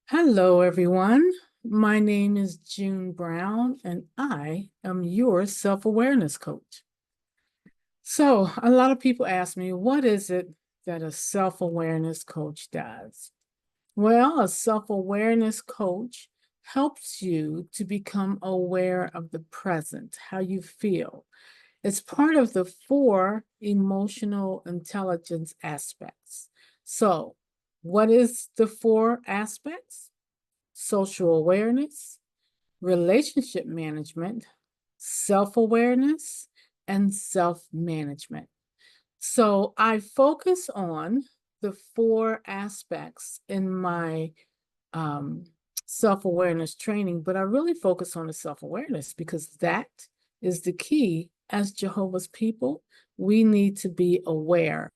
Hello, everyone. My name is June Brown, and I am your self-awareness coach. So, a lot of people ask me, what is it that a self-awareness coach does? Well, a self-awareness coach helps you to become aware of the present, how you feel. It's part of the four emotional intelligence aspects. So, what is the four aspects? Social awareness, relationship management, self awareness, and self management. So I focus on the four aspects in my um, self awareness training, but I really focus on the self awareness because that is the key. As Jehovah's people, we need to be aware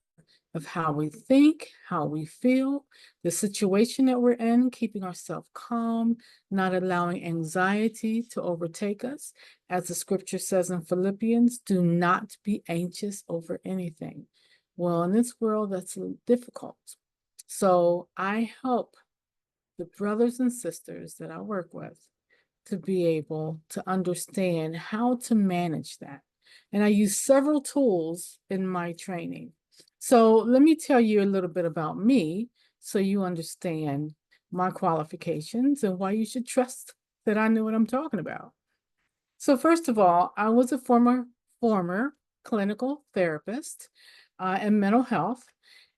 of how we think, how we feel, the situation that we're in, keeping ourselves calm, not allowing anxiety to overtake us. As the scripture says in Philippians, do not be anxious over anything. Well, in this world, that's difficult. So I help the brothers and sisters that I work with to be able to understand how to manage that. And I use several tools in my training. So let me tell you a little bit about me so you understand my qualifications and why you should trust that I know what I'm talking about. So first of all, I was a former clinical therapist in mental health,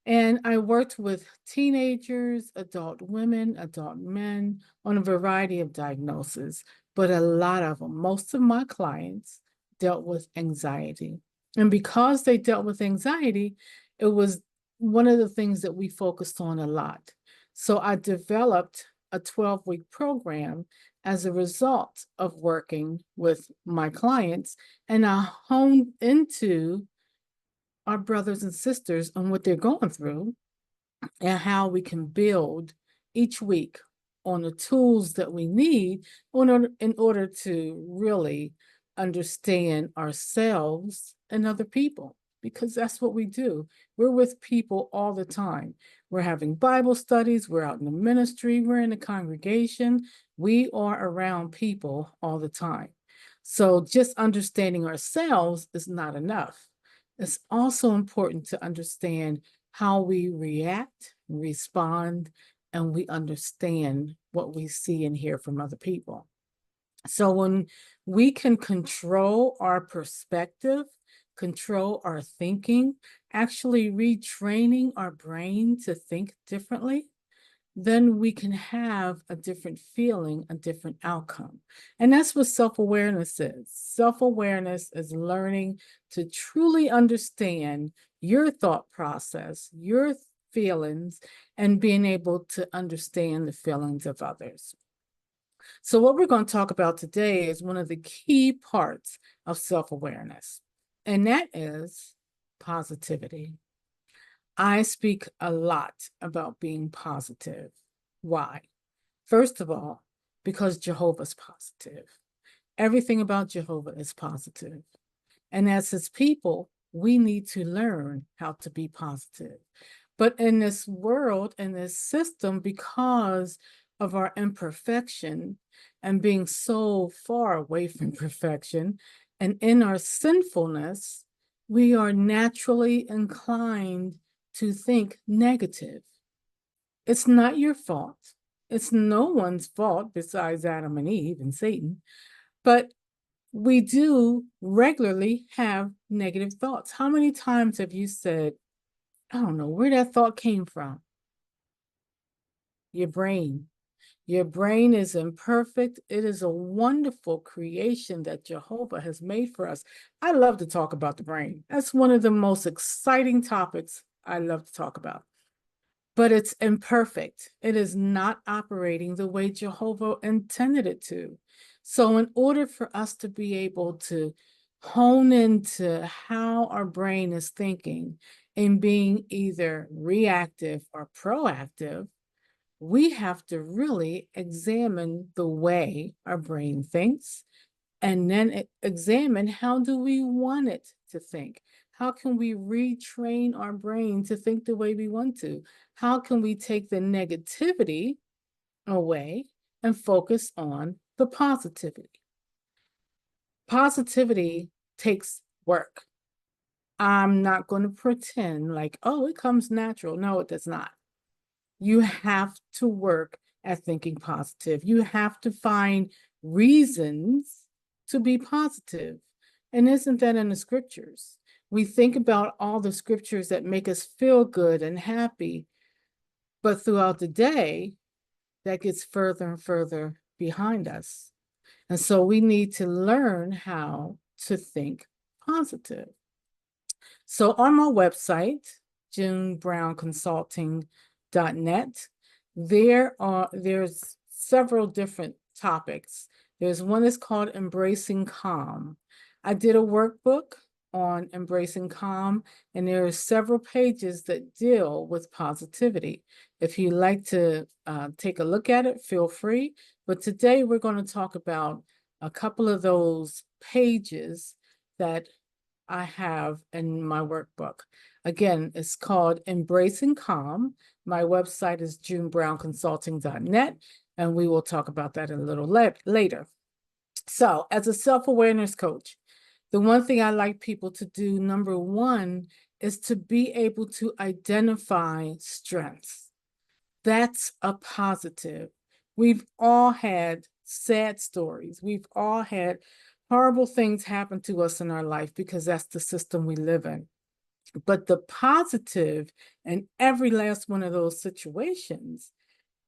and I worked with teenagers, adult women, adult men on a variety of diagnoses, but a lot of them, most of my clients dealt with anxiety. And because they dealt with anxiety, it was one of the things that we focused on a lot. So I developed a 12-week program as a result of working with my clients, and I honed into our brothers and sisters on what they're going through and how we can build each week on the tools that we need in order to really understand ourselves and other people, because that's what we do. We're with people all the time. We're having Bible studies, we're out in the ministry, we're in the congregation, we are around people all the time. So just understanding ourselves is not enough. It's also important to understand how we react, respond, and we understand what we see and hear from other people. So when we can control our perspective, control our thinking, actually retraining our brain to think differently, then we can have a different feeling, a different outcome. And that's what self awareness is. Self awareness is learning to truly understand your thought process, your feelings, and being able to understand the feelings of others. So, what we're going to talk about today is one of the key parts of self awareness, and that is positivity. I speak a lot about being positive. Why? First of all, because Jehovah's positive. Everything about Jehovah is positive. And as his people, we need to learn how to be positive. But in this world, in this system, because of our imperfection and being so far away from perfection, and in our sinfulness, we are naturally inclined to think negative. It's not your fault. It's no one's fault besides Adam and Eve and Satan. But we do regularly have negative thoughts. How many times have you said, I don't know where that thought came from? Your brain. Your brain is imperfect. It is a wonderful creation that Jehovah has made for us. I love to talk about the brain. That's one of the most exciting topics I love to talk about. But it's imperfect. It is not operating the way Jehovah intended it to. So, in order for us to be able to hone into how our brain is thinking and being either reactive or proactive, we have to really examine the way our brain thinks and then examine how do we want it to think. How can we retrain our brain to think the way we want to? How can we take the negativity away and focus on the positivity. Positivity takes work. I'm not going to pretend like, oh, it comes natural. No, it does not. You have to work at thinking positive. You have to find reasons to be positive. And isn't that in the scriptures? We think about all the scriptures that make us feel good and happy, but throughout the day, that gets further and further behind us. And so we need to learn how to think positive. So on my website, junebrownconsulting.net, there's several different topics. There's one that's called Embracing Calm. I did a workbook on embracing calm, and there are several pages that deal with positivity. If you'd like to take a look at it, feel free. But today we're going to talk about a couple of those pages that I have in my workbook. Again, it's called Embracing Calm. My website is junebrownconsulting.net, and we will talk about that a little later. So, as a self-awareness coach, the one thing I like people to do, number one, is to be able to identify strengths. That's a positive. We've all had sad stories. We've all had horrible things happen to us in our life because that's the system we live in. But the positive in every last one of those situations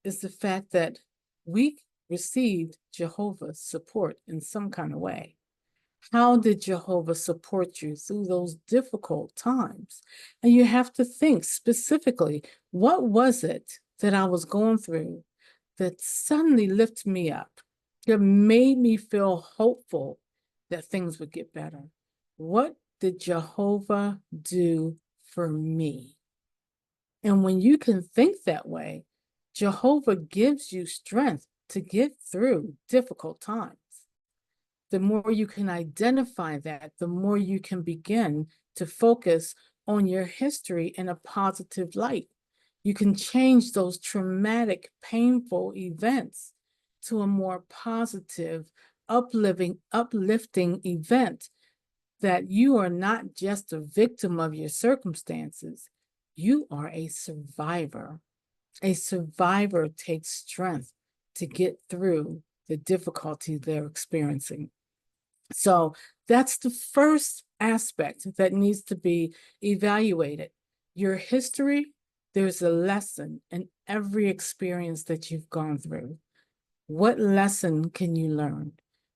is the fact that we received Jehovah's support in some kind of way. How did Jehovah support you through those difficult times? And you have to think specifically, what was it that I was going through that suddenly lifted me up, that made me feel hopeful that things would get better? What did Jehovah do for me? And when you can think that way, Jehovah gives you strength to get through difficult times. The more you can identify that, the more you can begin to focus on your history in a positive light. You can change those traumatic, painful events to a more positive, uplifting event, that you are not just a victim of your circumstances. You are a survivor. A survivor takes strength to get through the difficulty they're experiencing. So that's the first aspect that needs to be evaluated. Your history, there's a lesson in every experience that you've gone through. What lesson can you learn?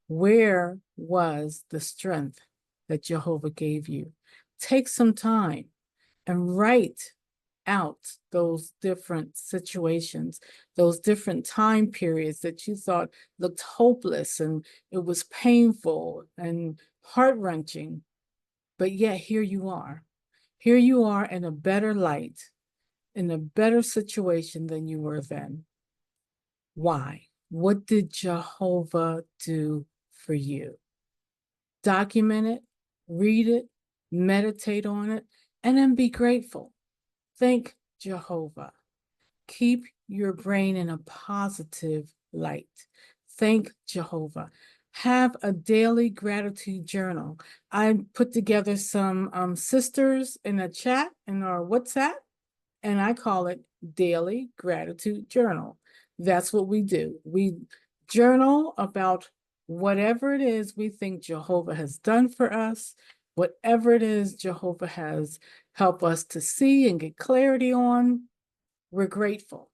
Where was the strength that Jehovah gave you? Take some time and write out those different situations, those different time periods that you thought looked hopeless and it was painful and heart-wrenching. But yet here you are. Here you are in a better light, in a better situation than you were then. Why? What did Jehovah do for you? Document it, read it, meditate on it, and then be grateful. Thank Jehovah. Keep your brain in a positive light. Thank Jehovah. Have a daily gratitude journal. I put together some sisters in a chat in our WhatsApp, and I call it Daily Gratitude Journal. That's what we do. We journal about whatever it is we think Jehovah has done for us, whatever it is Jehovah has helped us to see and get clarity on. We're grateful.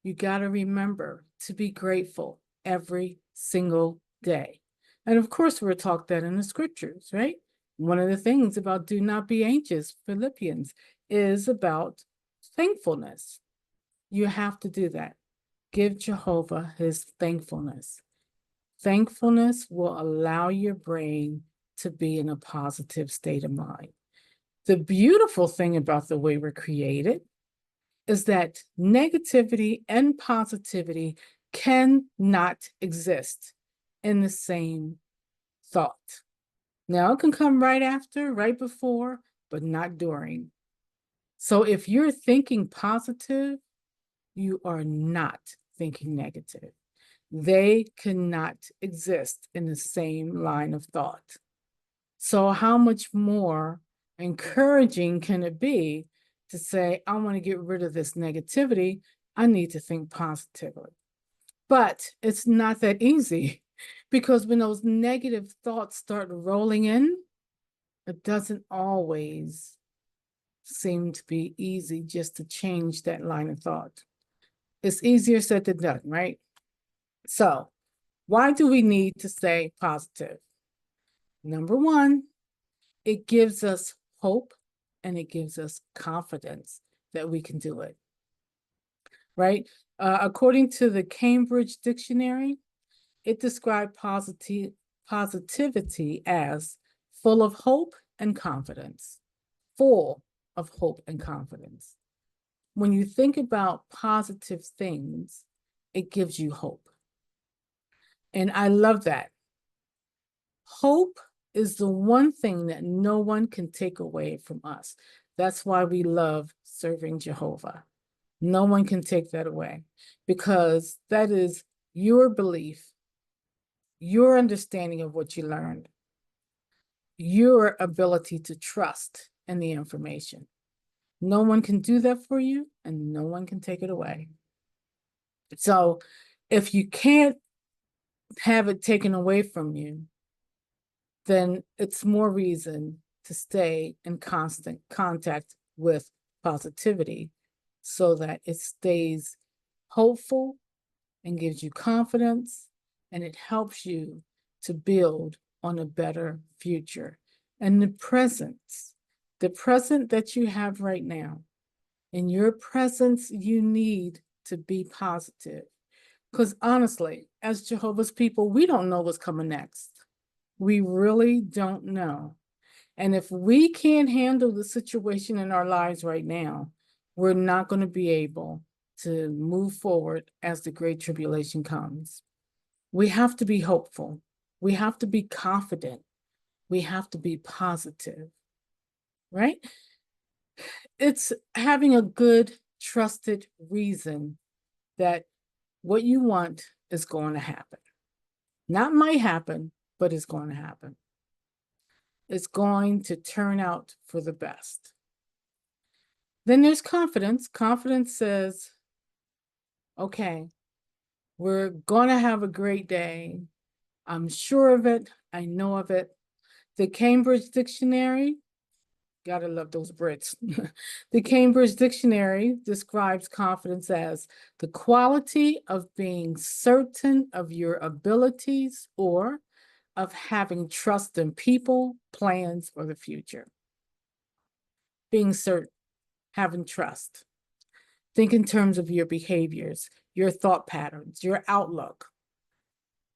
You got to remember to be grateful every single day. And of course, we're taught that in the scriptures, right? One of the things about do not be anxious, Philippians, is about thankfulness. You have to do that. Give Jehovah his thankfulness. Thankfulness will allow your brain to be in a positive state of mind. The beautiful thing about the way we're created is that negativity and positivity cannot exist in the same thought. Now, it can come right after, right before, but not during. So if you're thinking positive, you are not thinking negative. They cannot exist in the same line of thought. So how much more encouraging can it be to say, I want to get rid of this negativity. I need to think positively. But it's not that easy because when those negative thoughts start rolling in, it doesn't always seem to be easy just to change that line of thought. It's easier said than done, right? So, why do we need to stay positive? Number one, it gives us hope and it gives us confidence that we can do it, right? According to the Cambridge Dictionary, it described positivity as full of hope and confidence, full of hope and confidence. When you think about positive things, it gives you hope. And I love that. Hope is the one thing that no one can take away from us. That's why we love serving Jehovah. No one can take that away because that is your belief, your understanding of what you learned, your ability to trust in the information. No one can do that for you and no one can take it away. So if you can't have it taken away from you, then it's more reason to stay in constant contact with positivity so that it stays hopeful and gives you confidence and it helps you to build on a better future. And the present that you have right now, in your presence, you need to be positive. Because honestly, as Jehovah's people, we don't know what's coming next. We really don't know. And if we can't handle the situation in our lives right now, we're not going to be able to move forward as the Great Tribulation comes. We have to be hopeful. We have to be confident. We have to be positive, right? It's having a good, trusted reason that what you want is going to happen. Not might happen, but it's going to happen. It's going to turn out for the best. Then there's confidence. Confidence says, okay, we're going to have a great day. I'm sure of it. I know of it. The Cambridge Dictionary, gotta love those Brits. The Cambridge Dictionary describes confidence as the quality of being certain of your abilities or of having trust in people, plans, or the future. Being certain, having trust. Think in terms of your behaviors, your thought patterns, your outlook,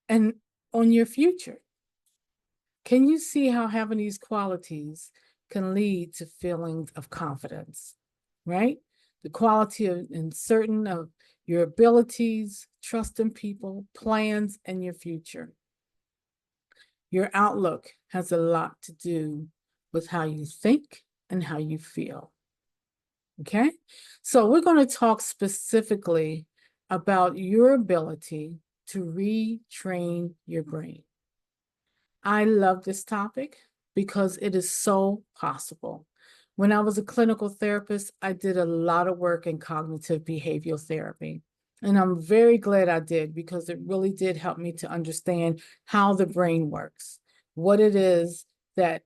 and on your future. Can you see how having these qualities can lead to feelings of confidence, right? The quality of and certain of your abilities, trust in people, plans, and your future. Your outlook has a lot to do with how you think and how you feel. Okay? So we're going to talk specifically about your ability to retrain your brain. I love this topic because it is so possible. When I was a clinical therapist, I did a lot of work in cognitive behavioral therapy. And I'm very glad I did because it really did help me to understand how the brain works, what it is that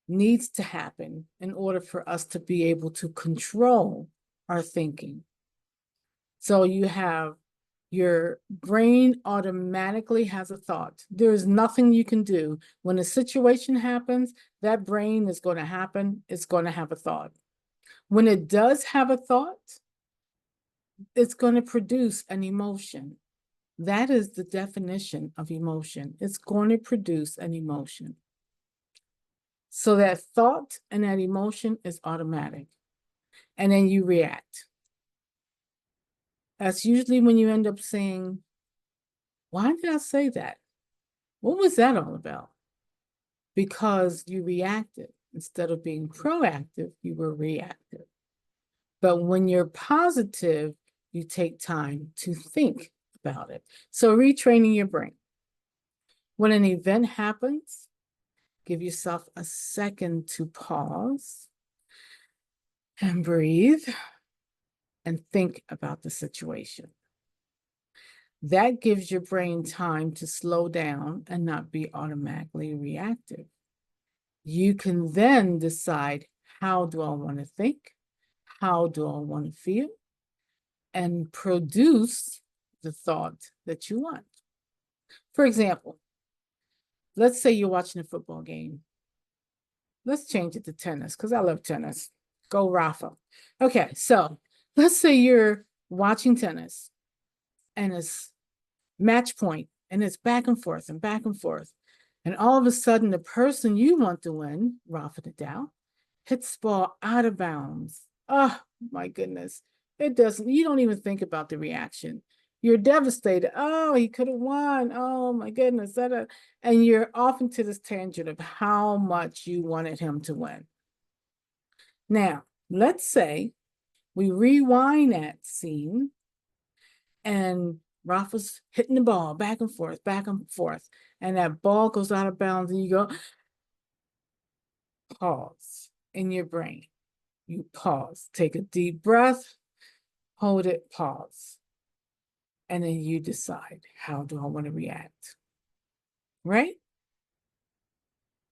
needs to happen in order for us to be able to control our thinking. So you have your brain automatically has a thought. There is nothing you can do. When a situation happens, that brain is going to happen. It's going to have a thought. When it does have a thought, it's going to produce an emotion. That is the definition of emotion. It's going to produce an emotion. So that thought and that emotion is automatic. And then you react. That's usually when you end up saying, why did I say that? What was that all about? Because you reacted. Instead of being proactive, you were reactive. But when you're positive, you take time to think about it. So retraining your brain. When an event happens, give yourself a second to pause and breathe and think about the situation. That gives your brain time to slow down and not be automatically reactive. You can then decide, how do I want to think? How do I want to feel? And produce the thought that you want. For example, let's say you're watching a football game. Let's change it to tennis because I love tennis. Go Rafa. Okay, so let's say you're watching tennis and it's match point and it's back and forth and back and forth. And all of a sudden, the person you want to win, Rafa Nadal, hits the ball out of bounds. Oh my goodness. It doesn't, you don't even think about the reaction. You're devastated. Oh, he could have won. Oh my goodness. And you're off into this tangent of how much you wanted him to win. Now, let's say we rewind that scene and Rafa's hitting the ball back and forth, and that ball goes out of bounds, and you go, pause in your brain. You pause, take a deep breath, hold it, pause. And then you decide, how do I want to react? Right?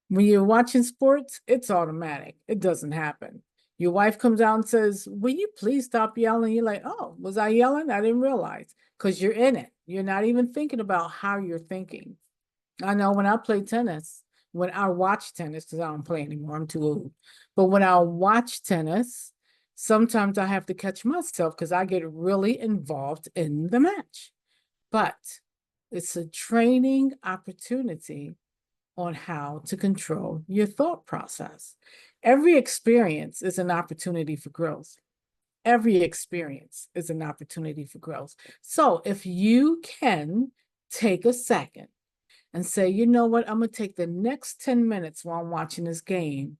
When you're watching sports, it's automatic. It doesn't happen. Your wife comes out and says, will you please stop yelling? You're like, oh, was I yelling? I didn't realize. Because you're in it. You're not even thinking about how you're thinking. I know when I play tennis, when I watch tennis, because I don't play anymore, I'm too old. But when I watch tennis, sometimes I have to catch myself because I get really involved in the match. But it's a training opportunity on how to control your thought process. Every experience is an opportunity for growth. Every experience is an opportunity for growth. So if you can take a second and say, you know what, I'm going to take the next 10 minutes while I'm watching this game,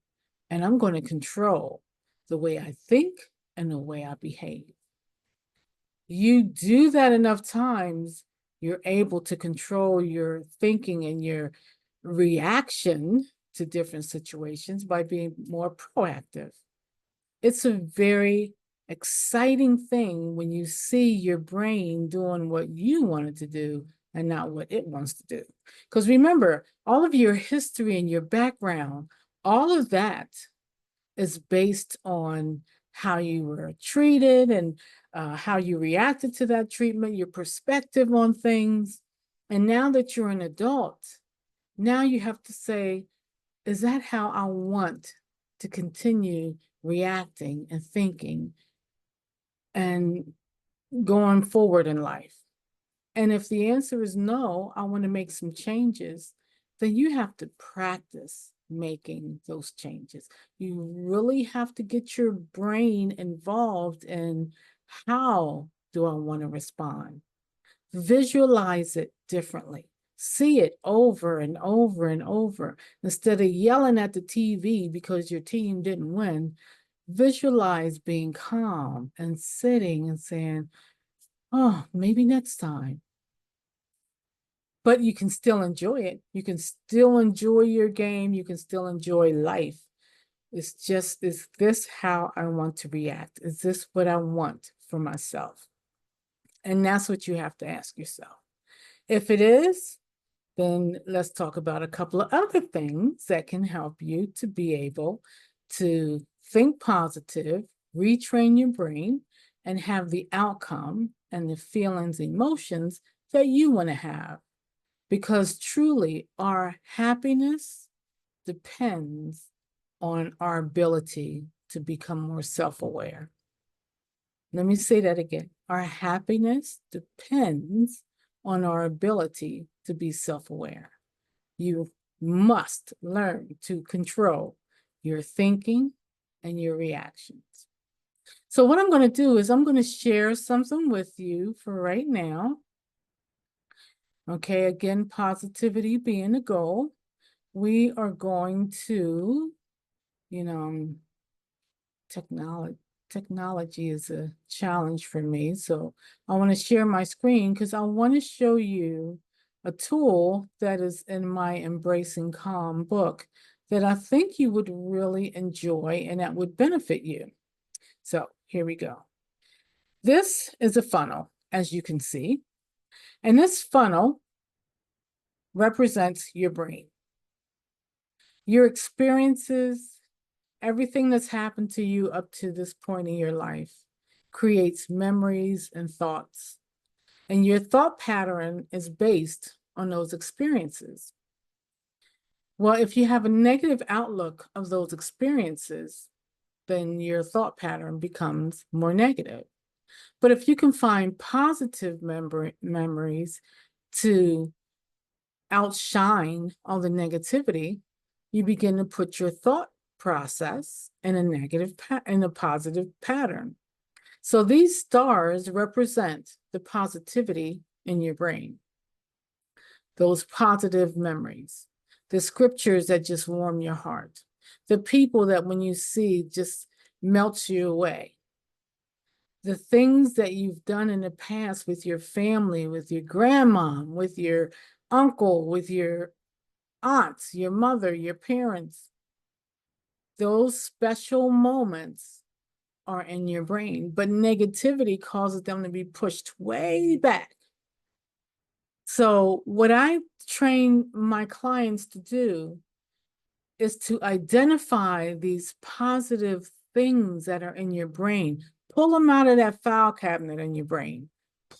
and I'm going to control the way I think and the way I behave. You do that enough times, you're able to control your thinking and your reaction to different situations by being more proactive. It's a very exciting thing when you see your brain doing what you want it to do and not what it wants to do. Because remember, all of your history and your background, all of that is based on how you were treated and how you reacted to that treatment, your perspective on things. And now that you're an adult, now you have to say, is that how I want to continue reacting and thinking and going forward in life? And if the answer is no, I want to make some changes, then you have to practice making those changes. You really have to get your brain involved in, how do I want to respond? Visualize it differently. See it over and over and over. Instead of yelling at the TV because your team didn't win, visualize being calm and sitting and saying, oh, maybe next time. But you can still enjoy it. You can still enjoy your game. You can still enjoy life. It's just, is this how I want to react? Is this what I want for myself? And that's what you have to ask yourself. If it is, then let's talk about a couple of other things that can help you to be able to think positive, retrain your brain, and have the outcome and the feelings, emotions that you want to have. Because truly, our happiness depends on our ability to become more self-aware. Let me say that again. Our happiness depends on our ability to be self-aware. You must learn to control your thinking and your reactions. So what I'm going to do is I'm going to share something with you for right now. Okay, again, positivity being a goal. We are going to, technology. technology is a challenge for me. So I want to share my screen because I want to show you a tool that is in my Embracing Calm book that I think you would really enjoy and that would benefit you. So here we go. This is a funnel, as you can see, and this funnel represents your brain, your experiences, everything that's happened to you up to this point in your life creates memories and thoughts. And your thought pattern is based on those experiences. Well, if you have a negative outlook of those experiences, then your thought pattern becomes more negative. But if you can find positive memories to outshine all the negativity, you begin to put your thought process in a positive pattern. So these stars represent the positivity in your brain, those positive memories, the scriptures that just warm your heart, the people that when you see just melts you away, the things that you've done in the past with your family, with your grandma, with your uncle, with your aunts, your mother, your parents. Those special moments are in your brain, but negativity causes them to be pushed way back. So what I train my clients to do is to identify these positive things that are in your brain. Pull them out of that file cabinet in your brain.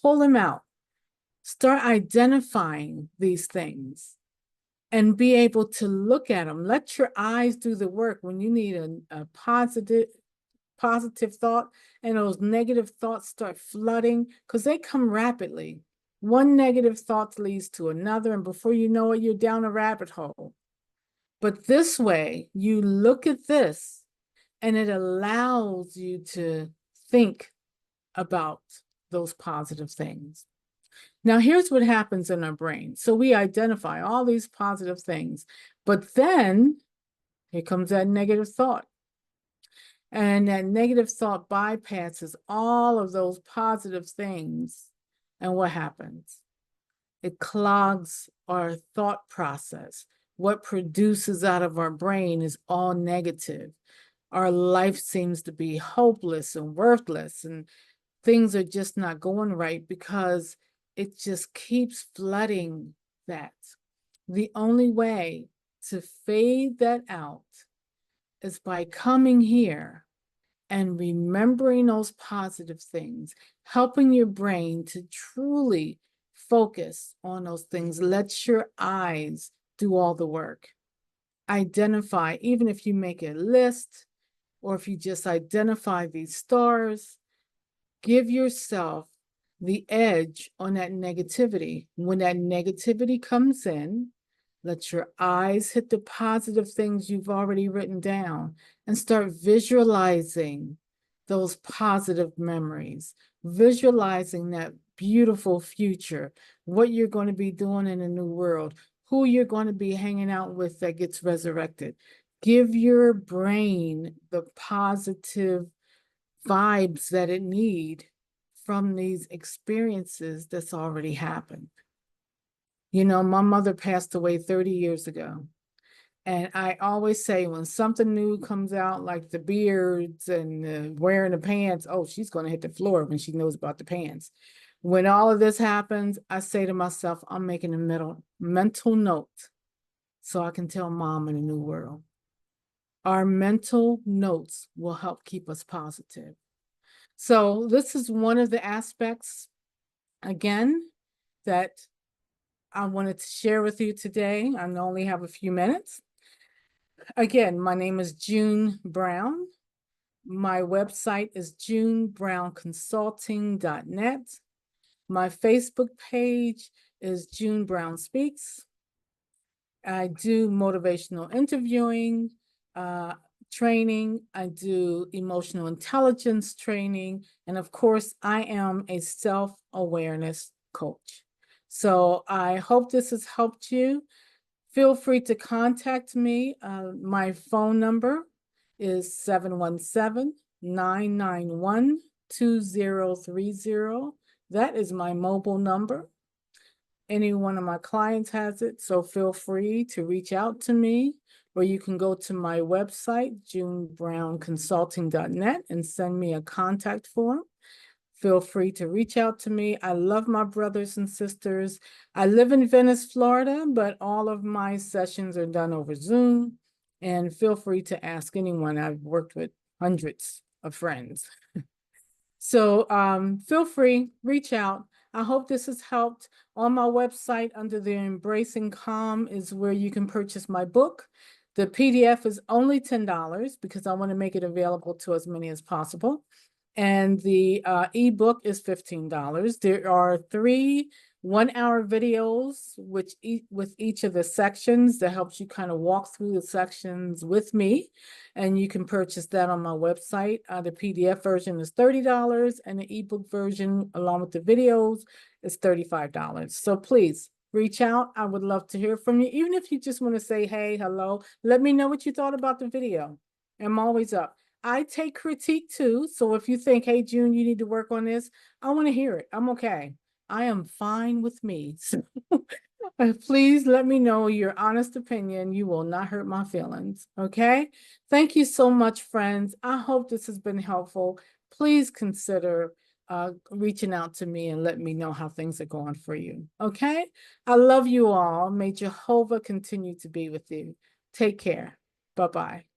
Pull them out. Start identifying these things and be able to look at them. Let your eyes do the work when you need a positive thought and those negative thoughts start flooding because they come rapidly. One negative thought leads to another, and before you know it, you're down a rabbit hole. But this way, you look at this and it allows you to think about those positive things. Now, here's what happens in our brain. So we identify all these positive things, but then here comes that negative thought. And that negative thought bypasses all of those positive things. And what happens? It clogs our thought process. What produces out of our brain is all negative. Our life seems to be hopeless and worthless, and things are just not going right because it just keeps flooding that. The only way to fade that out is by coming here and remembering those positive things, helping your brain to truly focus on those things. Let your eyes do all the work. Identify, even if you make a list or if you just identify these stars, give yourself the edge on that negativity. When that negativity comes in, let your eyes hit the positive things you've already written down and start visualizing those positive memories, visualizing that beautiful future, what you're going to be doing in a new world, who you're going to be hanging out with that gets resurrected. Give your brain the positive vibes that it needs from these experiences that's already happened. You know, my mother passed away 30 years ago. And I always say when something new comes out, like the beards and wearing the pants, oh, she's going to hit the floor when she knows about the pants. When all of this happens, I say to myself, I'm making a mental note so I can tell mom in a new world. Our mental notes will help keep us positive. So this is one of the aspects, again, that I wanted to share with you today. I only have a few minutes. Again, my name is June Brown. My website is junebrownconsulting.net. My Facebook page is June Brown Speaks. I do motivational interviewing, training. I do emotional intelligence training. And of course, I am a self-awareness coach. So I hope this has helped you. Feel free to contact me. My phone number is 991-2030. That is my mobile number. Any one of my clients has it, so feel free to reach out to me, or you can go to my website, junebrownconsulting.net, and send me a contact form. Feel free to reach out to me. I love my brothers and sisters. I live in Venice, Florida, but all of my sessions are done over Zoom. And feel free to ask anyone. I've worked with hundreds of friends. So feel free, reach out. I hope this has helped. On my website under the Embracing Calm is where you can purchase my book. The PDF is only $10 because I want to make it available to as many as possible. And the ebook is $15. There are 3 one-hour videos with each of the sections that helps you kind of walk through the sections with me. And you can purchase that on my website. The PDF version is $30 and the ebook version along with the videos is $35. So please reach out. I would love to hear from you. Even if you just want to say, hey, hello, let me know what you thought about the video. I'm always up. I take critique too. So if you think, hey, June, you need to work on this, I want to hear it. I'm okay. I am fine with me. So please let me know your honest opinion. You will not hurt my feelings. Okay. Thank you so much, friends. I hope this has been helpful. Please consider reaching out to me and let me know how things are going for you. Okay. I love you all. May Jehovah continue to be with you. Take care. Bye-bye.